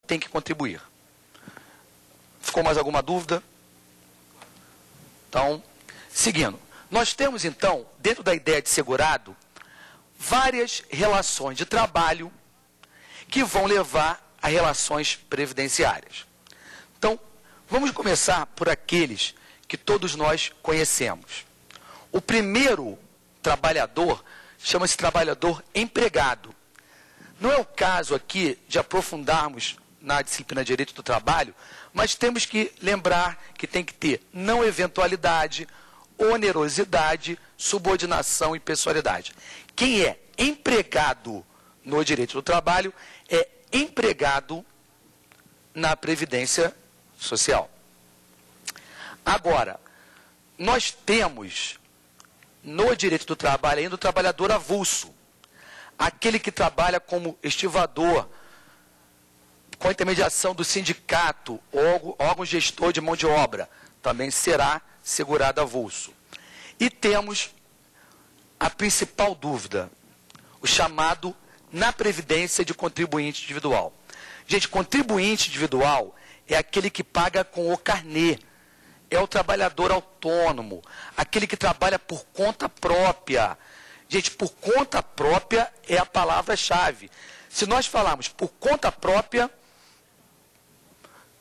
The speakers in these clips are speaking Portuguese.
tem que contribuir. Ficou mais alguma dúvida? Então, seguindo. Nós temos, então, dentro da ideia de segurado, várias relações de trabalho que vão levar a relações previdenciárias. Então, vamos começar por aqueles que todos nós conhecemos. O primeiro trabalhador chama-se trabalhador empregado. Não é o caso aqui de aprofundarmos na disciplina de Direito do Trabalho, mas temos que lembrar que tem que ter não eventualidade, onerosidade, subordinação e pessoalidade. Quem é empregado no Direito do Trabalho é empregado na Previdência Social. Agora, nós temos no Direito do Trabalho ainda o trabalhador avulso, aquele que trabalha como estivador, com a intermediação do sindicato, órgão gestor de mão de obra, também será segurado avulso. E temos a principal dúvida, o chamado na Previdência de contribuinte individual. Gente, contribuinte individual é aquele que paga com o carnê, é o trabalhador autônomo, aquele que trabalha por conta própria. Gente, por conta própria é a palavra-chave. Se nós falarmos por conta própria,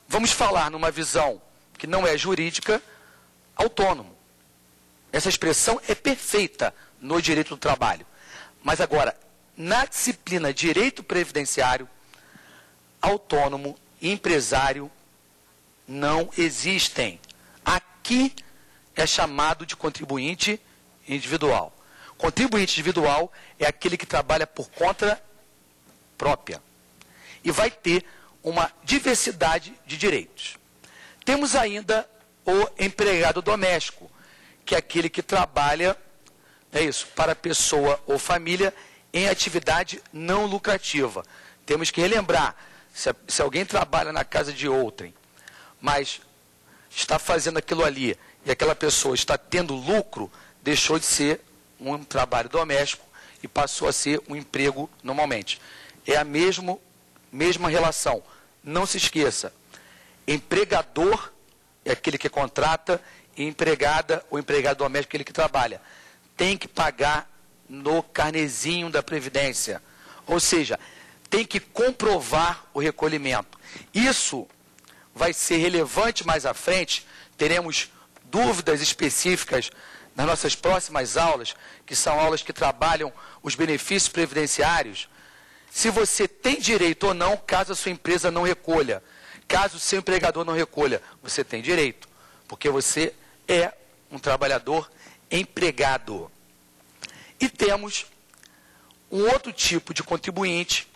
vamos falar numa visão que não é jurídica, autônomo. Essa expressão é perfeita no direito do trabalho. Mas agora, na disciplina Direito Previdenciário, autônomo e empresário não existem. Aqui é chamado de contribuinte individual. Contribuinte individual é aquele que trabalha por conta própria. E vai ter uma diversidade de direitos. Temos ainda o empregado doméstico, que é aquele que trabalha, para pessoa ou família em atividade não lucrativa. Temos que relembrar, se alguém trabalha na casa de outrem, mas está fazendo aquilo ali e aquela pessoa está tendo lucro, deixou de ser um trabalho doméstico e passou a ser um emprego normalmente. É a mesma relação. Não se esqueça, empregador é aquele que contrata e empregada, o empregado doméstico é aquele que trabalha. Tem que pagar no carnezinho da Previdência. Ou seja, tem que comprovar o recolhimento. Isso vai ser relevante mais à frente, teremos dúvidas específicas nas nossas próximas aulas, que são aulas que trabalham os benefícios previdenciários, se você tem direito ou não, caso a sua empresa não recolha. Caso o seu empregador não recolha, você tem direito, porque você é um trabalhador empregado. E temos um outro tipo de contribuinte,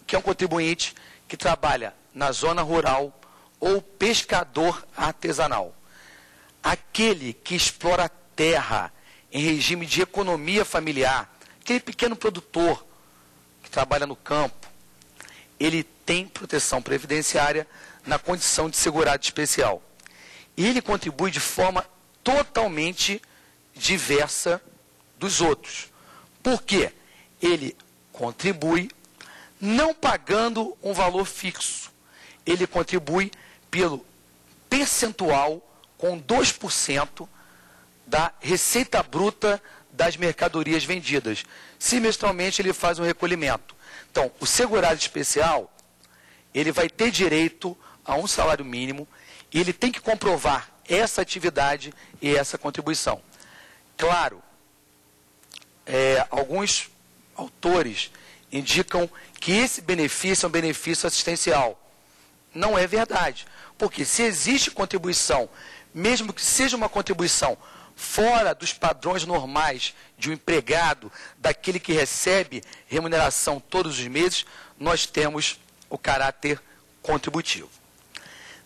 que é um contribuinte que trabalha na zona rural ou pescador artesanal. Aquele que explora a terra em regime de economia familiar, aquele pequeno produtor que trabalha no campo, ele tem proteção previdenciária na condição de segurado especial. E ele contribui de forma totalmente diversa dos outros. Por quê? Ele contribui não pagando um valor fixo. Ele contribui pelo percentual com 2% da receita bruta das mercadorias vendidas. Semestralmente ele faz um recolhimento. Então, o segurado especial, ele vai ter direito a um salário mínimo e ele tem que comprovar essa atividade e essa contribuição. Claro, alguns autores indicam que esse benefício é um benefício assistencial. Não é verdade, porque se existe contribuição, mesmo que seja uma contribuição fora dos padrões normais de um empregado, daquele que recebe remuneração todos os meses, nós temos o caráter contributivo.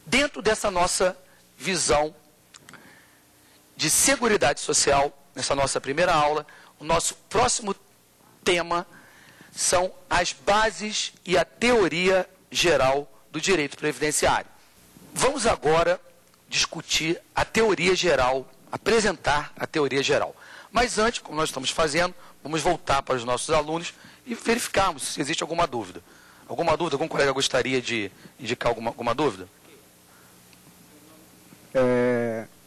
Dentro dessa nossa visão de seguridade social, nessa nossa primeira aula, o nosso próximo tema são as bases e a teoria geral do direito previdenciário. Vamos agora discutir a teoria geral, apresentar a teoria geral. Mas antes, como nós estamos fazendo, vamos voltar para os nossos alunos e verificarmos se existe alguma dúvida. Alguma dúvida? Algum colega gostaria de indicar alguma dúvida?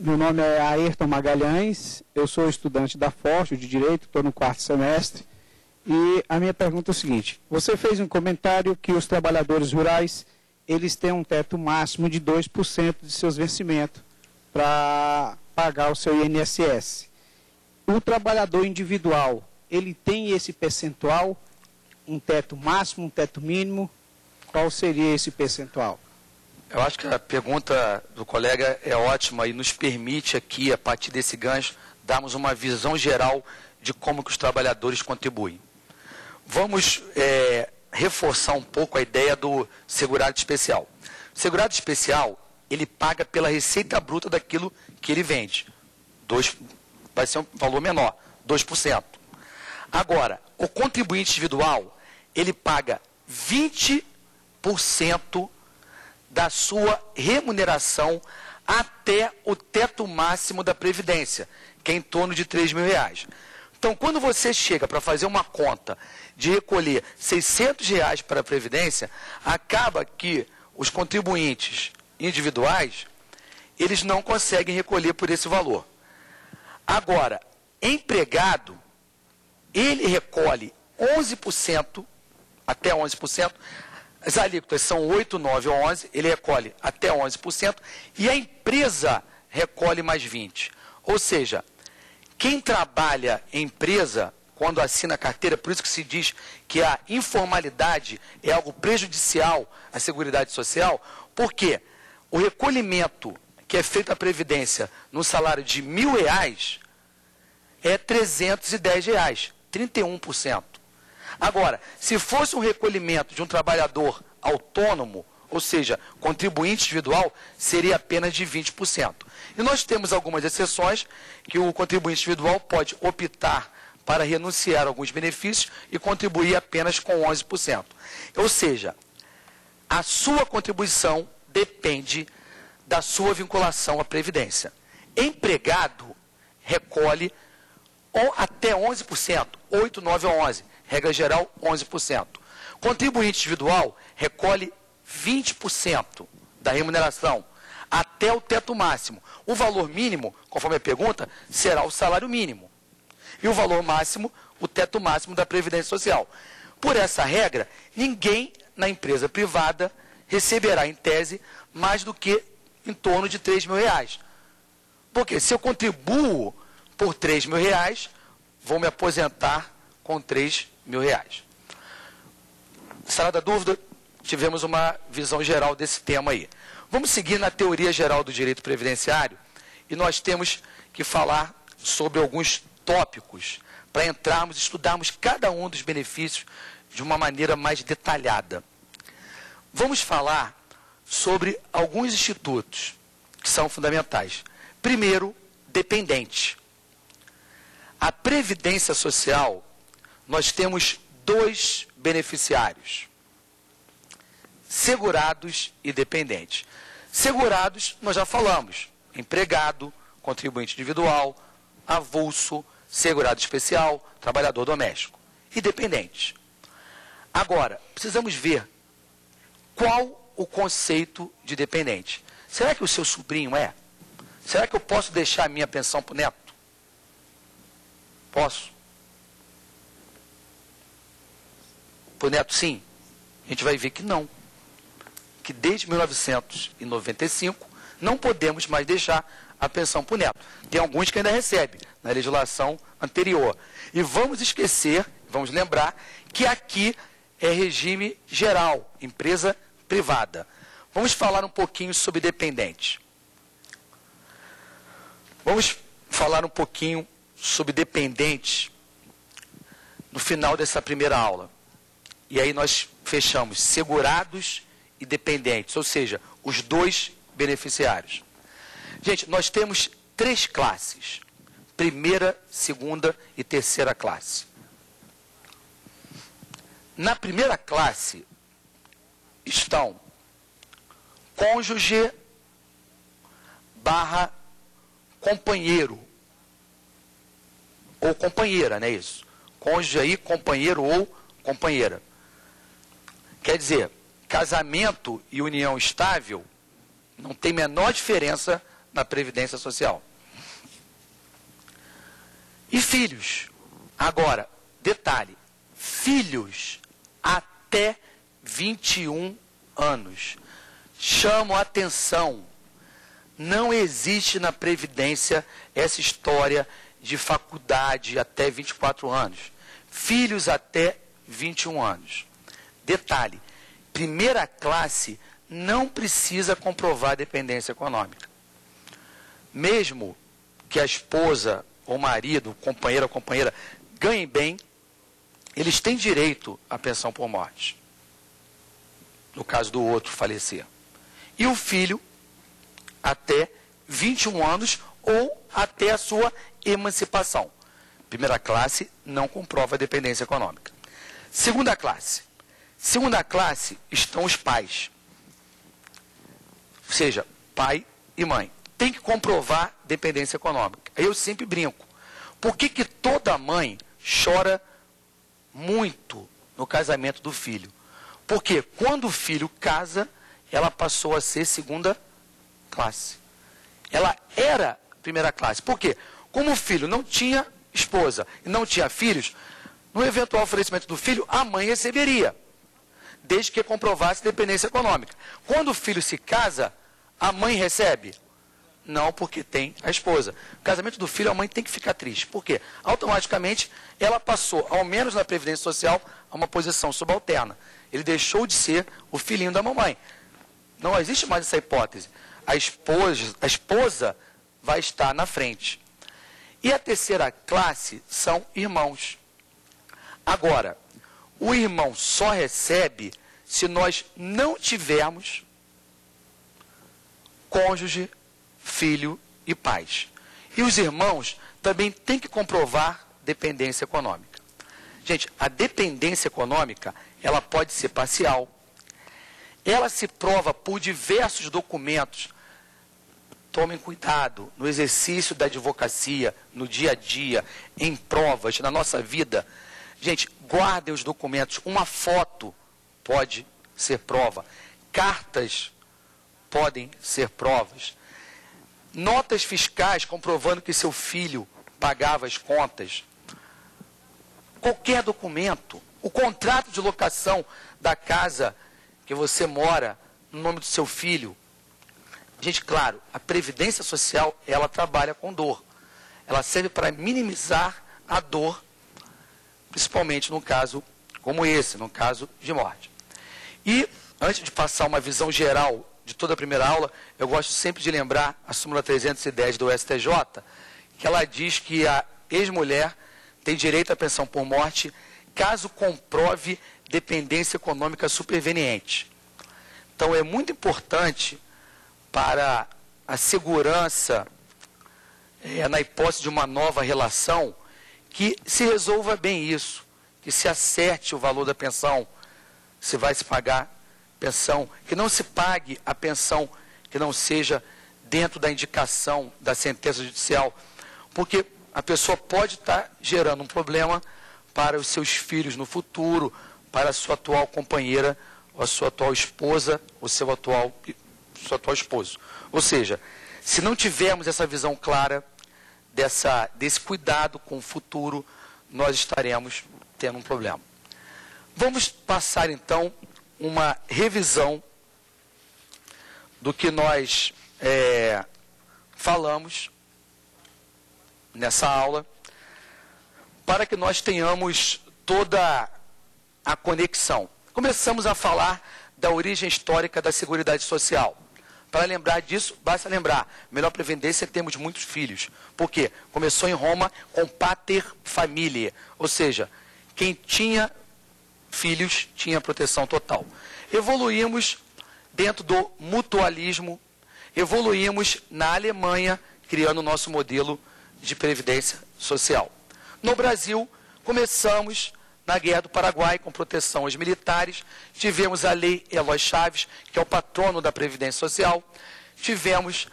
Meu nome é Ayrton Magalhães, eu sou estudante da Forte de Direito, estou no 4º semestre. E a minha pergunta é o seguinte: você fez um comentário que os trabalhadores rurais, eles têm um teto máximo de 2% de seus vencimentos para pagar o seu INSS. O trabalhador individual, ele tem esse percentual, um teto máximo, um teto mínimo? Qual seria esse percentual? Eu acho que a pergunta do colega é ótima e nos permite aqui, a partir desse gancho, darmos uma visão geral de como que os trabalhadores contribuem. Vamos reforçar um pouco a ideia do segurado especial. O segurado especial, ele paga pela receita bruta daquilo que ele vende. Vai ser um valor menor, 2%. Agora, o contribuinte individual, ele paga 20% da sua remuneração até o teto máximo da Previdência, que é em torno de R$3.000. Então, quando você chega para fazer uma conta de recolher R$600 para a Previdência, acaba que os contribuintes individuais, eles não conseguem recolher por esse valor. Agora, empregado, ele recolhe 11%, até 11%, as alíquotas são 8, 9 ou 11, ele recolhe até 11%, e a empresa recolhe mais 20%. Ou seja, quem trabalha em empresa, quando assina a carteira, por isso que se diz que a informalidade é algo prejudicial à Seguridade Social, porque o recolhimento que é feito à Previdência no salário de R$1.000 é R$310, 31%. Agora, se fosse um recolhimento de um trabalhador autônomo, ou seja, contribuinte individual, seria apenas de 20%. E nós temos algumas exceções que o contribuinte individual pode optar para renunciar a alguns benefícios e contribuir apenas com 11%. Ou seja, a sua contribuição depende da sua vinculação à Previdência. Empregado recolhe até 11%, 8, 9 ou 11%, regra geral 11%. Contribuinte individual recolhe 20% da remuneração, até o teto máximo. O valor mínimo, conforme a pergunta, será o salário mínimo. E o valor máximo, o teto máximo da Previdência Social. Por essa regra, ninguém na empresa privada receberá, em tese, mais do que em torno de R$3.000. Porque se eu contribuo por R$3.000, vou me aposentar com R$3.000. Sala da dúvida, tivemos uma visão geral desse tema aí. Vamos seguir na teoria geral do direito previdenciário e nós temos que falar sobre alguns tópicos para entrarmos e estudarmos cada um dos benefícios de uma maneira mais detalhada. Vamos falar sobre alguns institutos que são fundamentais. Primeiro, dependente. A Previdência Social, nós temos dois beneficiários: segurados e dependentes. Segurados, nós já falamos: empregado, contribuinte individual, avulso, segurado especial, trabalhador doméstico. E dependentes. Agora, precisamos ver qual o conceito de dependente. Será que o seu sobrinho é? Será que eu posso deixar a minha pensão para o neto? Posso? Para o neto, sim. A gente vai ver que não. Que desde 1995 não podemos mais deixar a pensão para o neto. Tem alguns que ainda recebem, na legislação anterior. E vamos esquecer, vamos lembrar, que aqui é regime geral, empresa privada. Vamos falar um pouquinho sobre dependente. Vamos falar um pouquinho sobre dependente no final dessa primeira aula. E aí nós fechamos segurados e dependentes, ou seja, os dois beneficiários. Gente, nós temos três classes: primeira, segunda e terceira classe. Na primeira classe estão cônjuge barra companheiro ou companheira, não é isso? Cônjuge aí, companheiro ou companheira. Quer dizer, casamento e união estável não tem menor diferença na Previdência Social. E filhos? Agora, detalhe, filhos até 21 anos. Chamo a atenção, não existe na Previdência essa história de faculdade até 24 anos. Filhos até 21 anos. Detalhe, primeira classe não precisa comprovar dependência econômica. Mesmo que a esposa ou marido, companheiro ou companheira, ganhem bem, eles têm direito à pensão por morte. No caso do outro falecer. E o filho até 21 anos ou até a sua emancipação. Primeira classe não comprova dependência econômica. Segunda classe. Segunda classe estão os pais. Ou seja, pai e mãe. Tem que comprovar dependência econômica. Eu sempre brinco. Por que toda mãe chora muito no casamento do filho? Porque quando o filho casa, ela passou a ser segunda classe. Ela era primeira classe. Por quê? Como o filho não tinha esposa e não tinha filhos, no eventual oferecimento do filho, a mãe receberia, desde que comprovasse dependência econômica. Quando o filho se casa, a mãe recebe? Não, porque tem a esposa. O casamento do filho, a mãe tem que ficar triste. Por quê? Automaticamente, ela passou, ao menos na Previdência Social, a uma posição subalterna. Ele deixou de ser o filhinho da mamãe. Não existe mais essa hipótese. A esposa vai estar na frente. E a terceira classe são irmãos. Agora, o irmão só recebe se nós não tivermos cônjuge, filho e pais. E os irmãos também têm que comprovar dependência econômica. Gente, a dependência econômica, ela pode ser parcial. Ela se prova por diversos documentos. Tomem cuidado no exercício da advocacia, no dia a dia, em provas, na nossa vida. Gente, guardem os documentos. Uma foto pode ser prova. Cartas podem ser provas. Notas fiscais comprovando que seu filho pagava as contas. Qualquer documento. O contrato de locação da casa que você mora no nome do seu filho. Gente, claro, a Previdência Social, ela trabalha com dor. Ela serve para minimizar a dor, principalmente num caso como esse, num caso de morte. E, antes de passar uma visão geral de toda a primeira aula, eu gosto sempre de lembrar a súmula 310 do STJ, que ela diz que a ex-mulher tem direito à pensão por morte caso comprove dependência econômica superveniente. Então, é muito importante para a segurança, na hipótese de uma nova relação, que se resolva bem isso, que se acerte o valor da pensão, se vai se pagar pensão, que não se pague a pensão que não seja dentro da indicação da sentença judicial, porque a pessoa pode estar gerando um problema para os seus filhos no futuro, para a sua atual companheira, ou a sua atual esposa, ou seu atual esposo. Ou seja, se não tivermos essa visão clara desse cuidado com o futuro, nós estaremos tendo um problema. Vamos passar então uma revisão do que nós falamos nessa aula, para que nós tenhamos toda a conexão. Começamos a falar da origem histórica da Seguridade Social. Para lembrar disso, basta lembrar, melhor previdência, temos muitos filhos. Por quê? Começou em Roma com pater familiae, ou seja, quem tinha filhos tinha proteção total. Evoluímos dentro do mutualismo, evoluímos na Alemanha, criando o nosso modelo de previdência social. No Brasil, começamos na Guerra do Paraguai, com proteção aos militares. Tivemos a Lei Eloy Chaves, que é o patrono da Previdência Social. Tivemos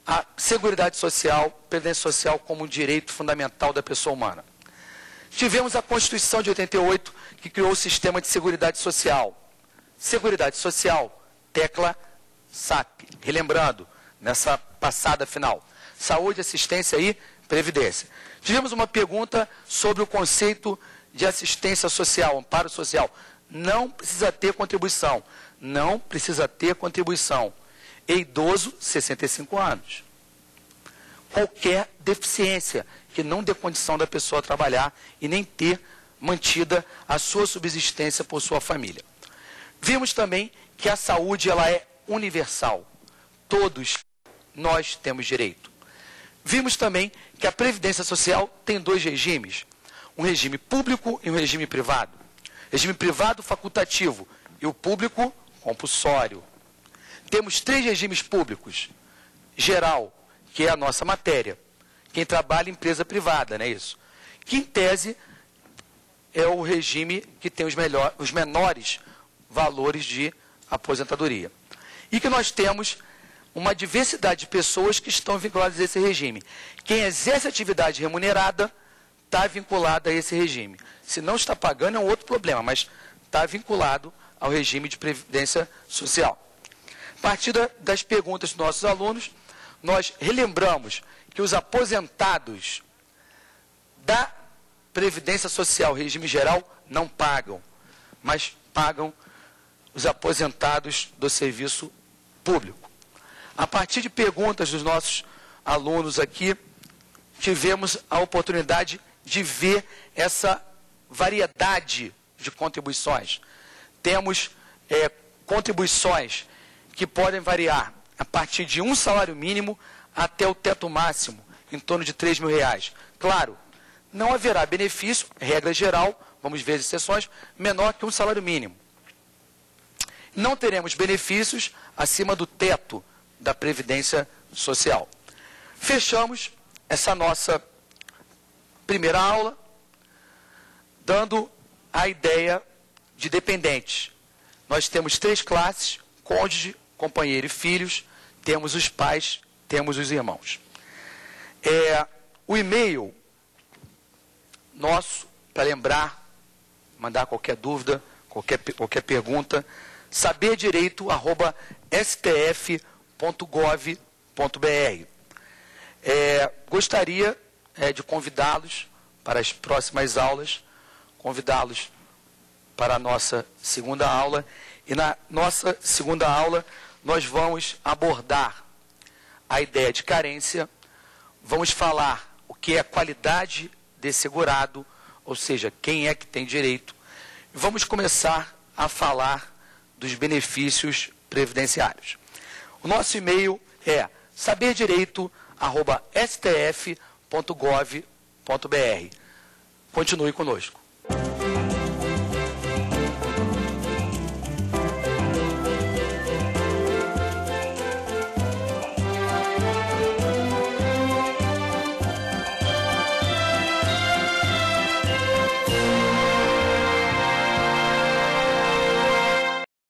a Seguridade Social, Previdência Social como um direito fundamental da pessoa humana. Tivemos a Constituição de 88, que criou o sistema de Seguridade Social. Seguridade Social, tecla SAP. Relembrando, nessa passada final, saúde, assistência e previdência. Tivemos uma pergunta sobre o conceito de assistência social, amparo social. Não precisa ter contribuição. Não precisa ter contribuição. E idoso, 65 anos. Qualquer deficiência que não dê condição da pessoa trabalhar e nem ter mantida a sua subsistência por sua família. Vimos também que a saúde ela é universal. Todos nós temos direito. Vimos também que a Previdência Social tem dois regimes. Um regime público e um regime privado. Regime privado facultativo e o público compulsório. Temos 3 regimes públicos. Geral, que é a nossa matéria. Quem trabalha em empresa privada, não é isso? Que, em tese, é o regime que tem os menores valores de aposentadoria. E que nós temos uma diversidade de pessoas que estão vinculadas a esse regime. Quem exerce atividade remunerada está vinculado a esse regime. Se não está pagando é um outro problema, mas está vinculado ao regime de previdência social. A partir das perguntas dos nossos alunos, nós relembramos que os aposentados da Previdência Social, regime geral, não pagam, mas pagam os aposentados do serviço público. A partir de perguntas dos nossos alunos aqui, tivemos a oportunidade de ver essa variedade de contribuições. Temos contribuições que podem variar a partir de um salário mínimo até o teto máximo, em torno de R$ 3.000. Claro, não haverá benefício, regra geral, vamos ver as exceções, menor que um salário mínimo. Não teremos benefícios acima do teto da Previdência Social. Fechamos essa nossa primeira aula dando a ideia de dependentes. Nós temos 3 classes: cônjuge, companheiro e filhos, temos os pais, temos os irmãos. O e-mail nosso, para lembrar, mandar qualquer dúvida, qualquer pergunta, saberdireito@stf.gov.br. Gostaria de convidá-los para as próximas aulas, convidá-los para a nossa segunda aula. E na nossa segunda aula, nós vamos abordar a ideia de carência, vamos falar o que é qualidade de segurado, ou seja, quem é que tem direito. Vamos começar a falar dos benefícios previdenciários. O nosso e-mail é saberdireito@stf.gov.br. Continue conosco.